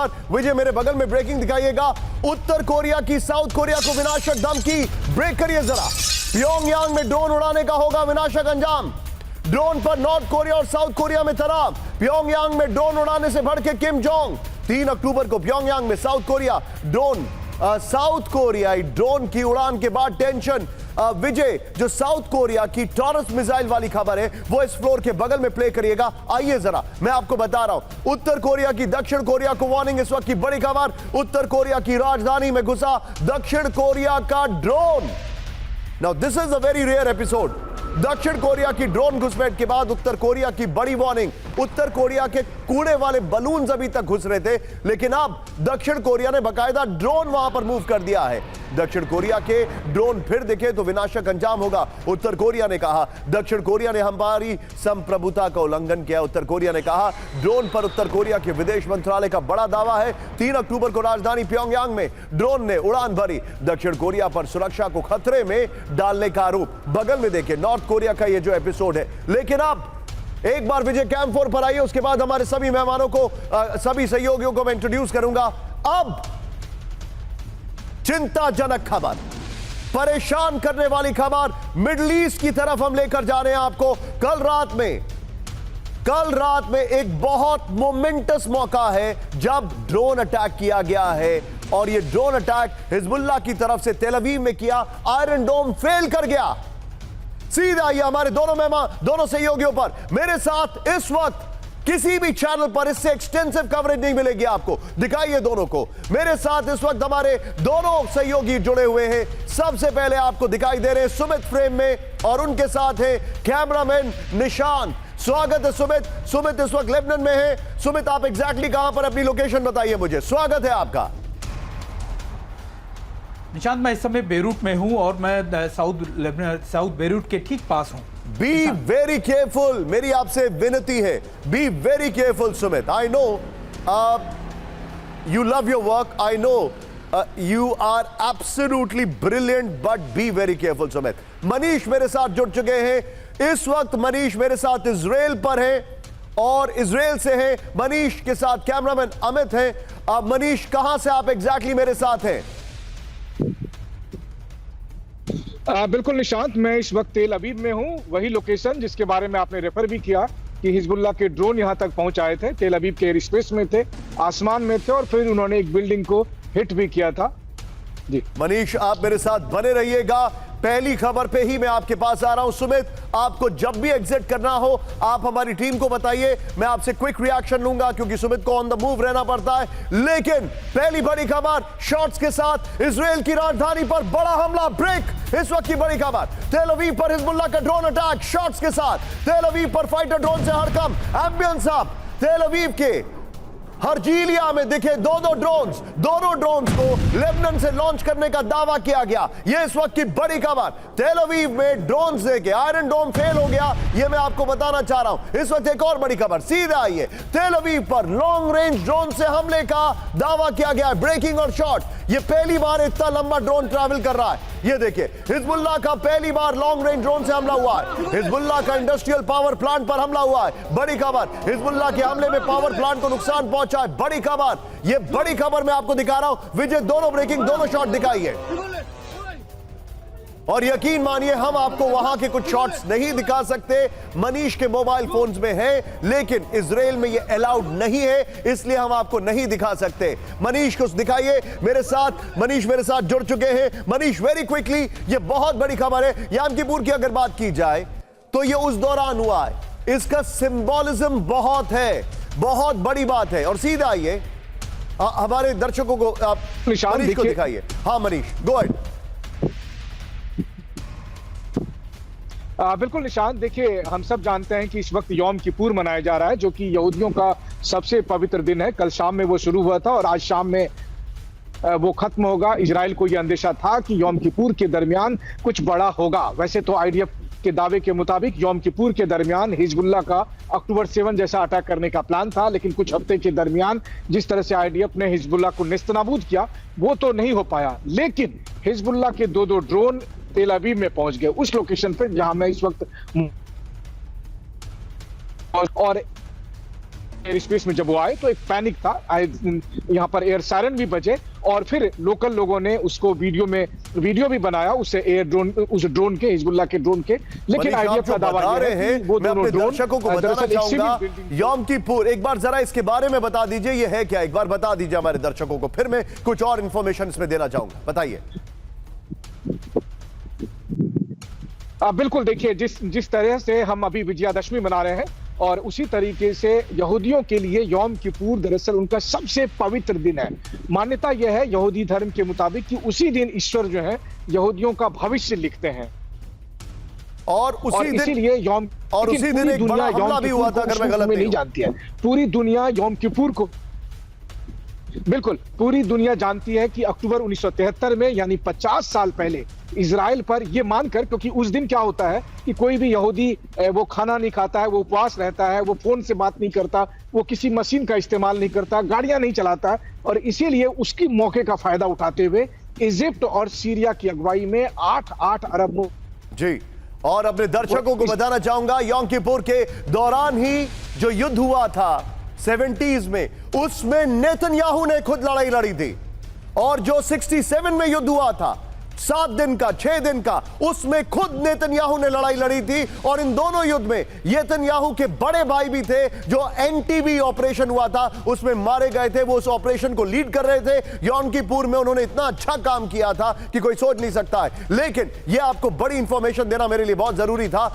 खबर। विजय मेरे बगल में ब्रेकिंग दिखाइएगा। उत्तर कोरिया की साउथ कोरिया को विनाशक धमकी, ब्रेक करिए जरा। प्योंगयांग में ड्रोन उड़ाने का होगा विनाशक अंजाम। ड्रोन पर नॉर्थ कोरिया और साउथ कोरिया में तनाव। प्योंगयांग में ड्रोन उड़ाने से भड़के किम जोंग। 3 अक्टूबर को प्योंगयांग में साउथ कोरियाई ड्रोन की उड़ान के बाद टेंशन। विजय, जो साउथ कोरिया की टॉरस मिसाइल वाली खबर है वो इस फ्लोर के बगल में प्ले करिएगा। आइए जरा मैं आपको बता रहा हूं, उत्तर कोरिया की दक्षिण कोरिया को वार्निंग। इस वक्त की बड़ी खबर, उत्तर कोरिया की राजधानी में घुसा दक्षिण कोरिया का drone. Now this is a very rare episode. दक्षिण कोरिया की ड्रोन घुसपैठ के बाद उत्तर कोरिया की बड़ी वार्निंग। उत्तर कोरिया के कूड़े वाले बलून्स अभी तक घुस रहे थे, लेकिन अब दक्षिण कोरिया ने बकायदा ड्रोन वहां पर मूव कर दिया है। दक्षिण कोरिया के ड्रोन फिर दिखे तो विनाशक अंजाम होगा, उत्तर कोरिया ने कहा। दक्षिण कोरिया ने हमारी संप्रभुता का उल्लंघन किया, उत्तर कोरिया ने कहा। ड्रोन पर उत्तर कोरिया के विदेश मंत्रालय का बड़ा दावा है। 3 अक्टूबर को राजधानी प्योंगयांग में ड्रोन ने उड़ान भरी। दक्षिण कोरिया पर सुरक्षा को खतरे में डालने का आरोप। बगल में देखिए नॉर्थ कोरिया का ये जो एपिसोड है। लेकिन अब एक बार विजय कैंप 4 पर आइए, उसके बाद हमारे सभी मेहमानों को, सभी सहयोगियों को मैं इंट्रोड्यूस करूंगा। अब चिंताजनक खबर, परेशान करने वाली खबर, मिडिल ईस्ट की तरफ हम लेकर जा रहे हैं आपको। कल रात में एक बहुत मोमेंटस मौका है जब ड्रोन अटैक किया गया है, और यह ड्रोन अटैक हिजबुल्लाह की तरफ से तेल अवीव में किया। आयरन डोम फेल कर गया। सीधा आइए हमारे दोनों मेहमान, दोनों सहयोगियों पर। मेरे साथ इस वक्त किसी भी चैनल पर इससे एक्सटेंसिव कवरेज नहीं मिलेगी आपको। दिखाइए दोनों को। मेरे साथ इस वक्त हमारे दोनों सहयोगी जुड़े हुए हैं। सबसे पहले आपको दिखाई दे रहे हैं सुमित फ्रेम में, और उनके साथ है कैमरामैन निशान। स्वागत है सुमित। सुमित इस वक्त लेबनान में है। सुमित, आप एग्जैक्टली कहां पर, अपनी लोकेशन बताइए मुझे। स्वागत है आपका। निशांत, मैं इस समय बेरूट में हूं और मैं साउथ बेरूट के ठीक पास हूं। बी वेरी केयरफुल, मेरी आपसे विनती है। Be very careful Sumit. I know you love your work, I know you are absolutely brilliant, but be very careful Sumit. Manish मेरे साथ जुड़ चुके हैं इस वक्त। मनीष मेरे साथ इजराइल पर है और इजराइल से है मनीष के साथ कैमरामैन अमित है। मनीष, कहां से आप एग्जैक्टली मेरे साथ हैं? बिल्कुल निशांत, मैं इस वक्त तेल अवीव में हूं, वही लोकेशन जिसके बारे में आपने रेफर भी किया कि हिजबुल्लाह के ड्रोन यहां तक पहुंच आए थे। तेल अवीव के एयर स्पेस में थे, आसमान में थे, और फिर उन्होंने एक बिल्डिंग को हिट भी किया था। जी मनीष, आप मेरे साथ बने रहिएगा। पहली खबर पे ही मैं आपके पास आ रहा हूं। सुमित, आपको जब भी एग्जिट करना हो आप हमारी टीम को बताइए, मैं आपसे क्विक रिएक्शन लूंगा क्योंकि सुमित को ऑन द मूव रहना पड़ता है। लेकिन पहली बड़ी खबर शॉट्स के साथ, इजराइल की राजधानी पर बड़ा हमला, ब्रेक। इस वक्त की बड़ी खबर, तेल अवीव पर हिजबुल्लाह का ड्रोन अटैक शॉट्स के साथ। तेल अवीव पर फाइटर ड्रोन से हड़कंप। एम्बियंस साहब, तेल अवीव के हर्जीलिया में दिखे दोनों ड्रोन्स को लेबनान से लॉन्च करने का दावा किया गया। यह इस वक्त की बड़ी खबर। तेल अवीव में ड्रोन्स देके आयरन डोम फेल हो गया, यह मैं आपको बताना चाह रहा हूं। इस वक्त एक और बड़ी खबर, सीधा आइए। तेल अवीव पर लॉन्ग रेंज ड्रोन से हमले का दावा किया गया है, ब्रेकिंग और शॉट। यह पहली बार इतना लंबा ड्रोन ट्रैवल कर रहा है। ये देखिए, हिजबुल्लाह का पहली बार लॉन्ग रेंज ड्रोन से हमला हुआ है। हिजबुल्लाह का इंडस्ट्रियल पावर प्लांट पर हमला हुआ है। बड़ी खबर, हिजबुल्लाह के हमले में पावर प्लांट को नुकसान पहुंचा है। बड़ी खबर, ये बड़ी खबर मैं आपको दिखा रहा हूं। विजय, दोनों ब्रेकिंग, दोनों शॉट दिखाइए, और यकीन मानिए हम आपको वहां के कुछ शॉट्स नहीं दिखा सकते, मनीष के मोबाइल फोन्स में है, लेकिन इजराइल में ये अलाउड नहीं है, इसलिए हम आपको नहीं दिखा सकते। मनीष को दिखाइए मेरे साथ। मनीष मेरे साथ जुड़ चुके हैं। मनीष, वेरी क्विकली, ये बहुत बड़ी खबर है। याम किपुर की अगर बात की जाए तो ये उस दौरान हुआ है, इसका सिंबॉलिज्म बहुत है, बहुत बड़ी बात है। और सीधा आइए हमारे दर्शकों को, मनीष को दिखाइए। हाँ मनीष, गो अहेड। बिल्कुल निशांत, देखिए हम सब जानते हैं कि इस वक्त यौम किपुर मनाया जा रहा है, जो कि यहूदियों का सबसे पवित्र दिन है। कल शाम में वो शुरू हुआ था और आज शाम में वो खत्म होगा। इजराइल को यह अंदेशा था कि यौम किपुर के दरमियान कुछ बड़ा होगा। वैसे तो आईडीएफ के दावे के मुताबिक यौम किपुर के दरमियान हिजबुल्लाह का अक्टूबर 7 जैसा अटैक करने का प्लान था, लेकिन कुछ हफ्ते के दरमियान जिस तरह से आईडीएफ ने हिजबुल्लाह को नेस्तनाबूद किया वो तो नहीं हो पाया। लेकिन हिजबुल्लाह के दो ड्रोन तेल अवीव में पहुंच गए, उस लोकेशन पर जहां मैं इस वक्त, और एयर स्पेस में जब वो आए तो एक पैनिक था, यहाँ पर एयर सायरन भी बजे और फिर लोकल लोगों ने उसको वीडियो भी बनाया उससे उस ड्रोन के, हिजबुल्लाह के ड्रोन के। लेकिन आईडीएफ का दावा बता रहे हैं, वो मैं दोनों अपने ड्रोन दर्शकों को बताना चाहूंगा यौम किपुर, एक बार जरा इसके बारे में बता दीजिए, ये है क्या, एक बार बता दीजिए हमारे दर्शकों को, फिर मैं कुछ और इंफॉर्मेशन इसमें देना चाहूंगा, बताइए। बिल्कुल, देखिए जिस तरह से हम अभी विजयादशमी मना रहे हैं और उसी तरीके से यहूदियों के लिए यौम किपुर दरअसल उनका सबसे पवित्र दिन है। मान्यता यह है यहूदी धर्म के मुताबिक कि उसी दिन ईश्वर जो है यहूदियों का भविष्य लिखते हैं और इसीलिए यौम, और उसी दिन एक बड़ा हमला भी हुआ था, अगर मैं गलत नहीं जानती है। पूरी दुनिया यौम किपुर को, बिल्कुल पूरी दुनिया जानती है कि अक्टूबर 1973 में यानी 50 साल पहले इजराइल पर यह मानकर, क्योंकि उस दिन क्या होता है कि कोई भी यहूदी वो खाना नहीं खाता है, वो उपवास रहता है, वो फोन से बात नहीं करता, वो किसी मशीन का इस्तेमाल नहीं करता, गाड़ियां नहीं चलाता, और इसीलिए उसकी मौके का फायदा उठाते हुए इजिप्ट और सीरिया की अगुवाई में 8 अरब जी। और अपने दर्शकों को बताना चाहूंगा यौम किपुर के दौरान ही जो युद्ध हुआ था 70s में, उसमें नेतन्याहू ने खुद लड़ाई लड़ी थी, और जो 67 में युद्ध हुआ था 7 दिन का 6 दिन का, उसमें खुद नेतन्याहू ने लड़ाई लड़ी थी। और इन दोनों युद्ध में नेतन्याहू के बड़े भाई भी थे, जो एनटीबी ऑपरेशन हुआ था उसमें मारे गए थे, वो उस ऑपरेशन को लीड कर रहे थे। यौम किपुर में उन्होंने इतना अच्छा काम किया था कि कोई सोच नहीं सकता है। लेकिन यह आपको बड़ी इंफॉर्मेशन देना मेरे लिए बहुत जरूरी था